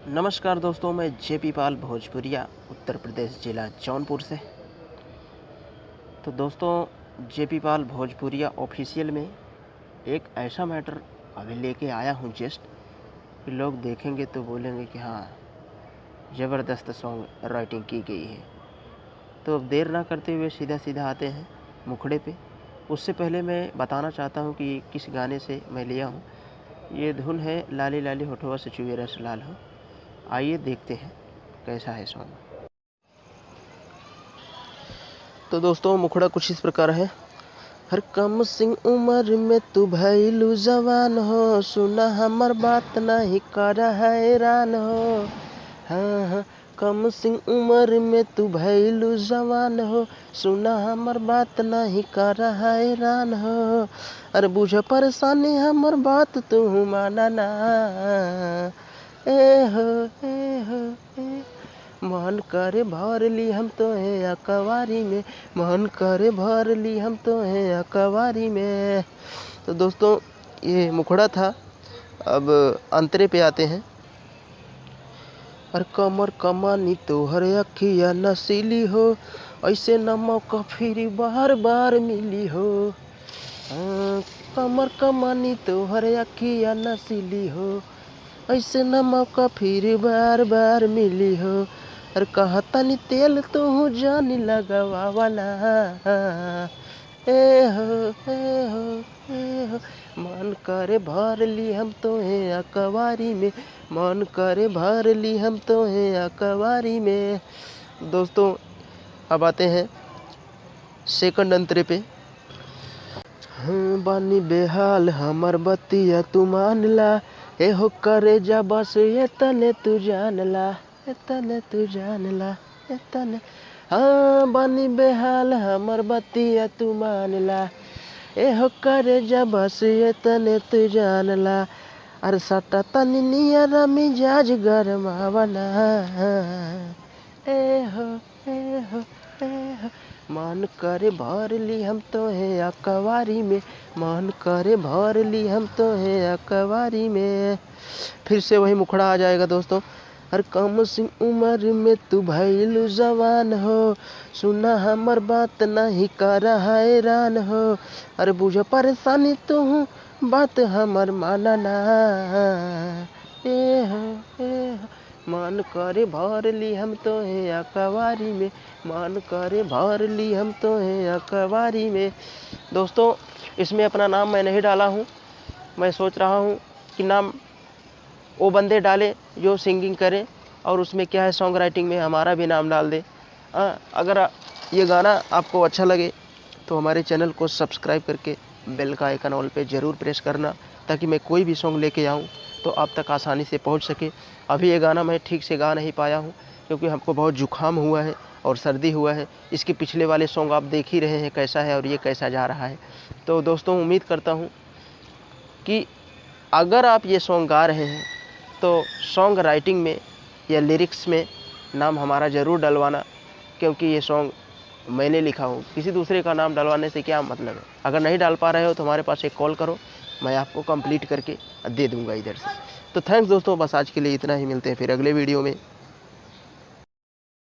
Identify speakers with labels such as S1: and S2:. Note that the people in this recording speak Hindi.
S1: नमस्कार दोस्तों, मैं जेपी पाल भोजपुरिया उत्तर प्रदेश ज़िला जौनपुर से। तो दोस्तों, जेपी पाल भोजपुरिया ऑफिशियल में एक ऐसा मैटर अभी लेके आया हूँ जस्ट कि लोग देखेंगे तो बोलेंगे कि हाँ, ज़बरदस्त सॉन्ग राइटिंग की गई है। तो अब देर ना करते हुए सीधा सीधा आते हैं मुखड़े पे। उससे पहले मैं बताना चाहता हूँ कि किस गाने से मैं लिया हूँ। ये धुन है लाली लाली होठवा से चुए रस लाल हो। आइए देखते हैं कैसा है सॉन्ग। तो दोस्तों, मुखड़ा कुछ इस प्रकार है। हर कम सिंह उम्र में तू भइलू जवान हो, सुना हमर बात नहीं कर हैरान हो। हाँ, कम सिंह उम्र में तू भइलू जवान हो, सुना हमर बात नहीं कर हैरान हो। अरे बुझ परेशानी हमर बात तू माना ना। ए हो ए हो ए मन करे भर ली हम तो है अकवारी में, मन करे भर ली हम तो है अकवारी में। तो दोस्तों, ये मुखड़ा था। अब अंतरे पे आते हैं। और कमर कमानी तोहर अखिया नसीली हो, ऐसे न मौका फिर बार बार मिली हो। कमर कमानी तोहर अखिया नसीली हो, ऐसे न मौका फिर बार बार मिली हो। और कहतनी तेल तू जानी लगवावना। ए हो ए हो ए हो मन करे भर ली हम तो है अकवारी में, मन करे भर ली हम तो है अकवारी में। दोस्तों, अब आते हैं सेकंड अंतरे पे। बानी बेहाल हमर बतिया तू मान ला, ए हो करे जा बस ये तने तू जान ला, ये तने तू जान ला, ये तने। हाँ, बानी बेहाल हमर बतिया तू मान ला, ए हो करे जा बस ये तने तू जान ला। अरे सटा तनी नियरा मिजाज गरमावना। ए हो ए हो ए हो मन करे भर ली हम तो है अकवारी में, मन करे भर ली हम तो है अकवारी में। फिर से वही मुखड़ा आ जाएगा दोस्तों। हर कम सिंह उम्र में तू भइलू जवान हो, सुना हमर बात नहीं कर हैरान हो। अरे बुझ परेशानी तू बात हमर माना ना। ए हो मन करे भर ली हम तो है अकवारी में, मन करे भर ली हम तो है अकवारी में। दोस्तों, इसमें अपना नाम मैं नहीं डाला हूँ। मैं सोच रहा हूँ कि नाम वो बंदे डालें जो सिंगिंग करें, और उसमें क्या है सॉन्ग राइटिंग में हमारा भी नाम डाल दें। अगर ये गाना आपको अच्छा लगे तो हमारे चैनल को सब्सक्राइब करके बेल का आइकन ऑल पे ज़रूर प्रेस करना, ताकि मैं कोई भी सॉन्ग लेके आऊँ तो आप तक आसानी से पहुंच सके। अभी ये गाना मैं ठीक से गा नहीं पाया हूं क्योंकि हमको बहुत जुकाम हुआ है और सर्दी हुआ है। इसके पिछले वाले सॉन्ग आप देख ही रहे हैं कैसा है और ये कैसा जा रहा है। तो दोस्तों, उम्मीद करता हूं कि अगर आप ये सॉन्ग गा रहे हैं तो सॉन्ग राइटिंग में या लिरिक्स में नाम हमारा ज़रूर डलवाना, क्योंकि ये सॉन्ग मैंने लिखा हो, किसी दूसरे का नाम डलवाने से क्या मतलब है। अगर नहीं डाल पा रहे हो तो हमारे पास एक कॉल करो, मैं आपको कंप्लीट करके दे दूंगा इधर से। तो थैंक्स दोस्तों, बस आज के लिए इतना ही। मिलते हैं फिर अगले वीडियो में।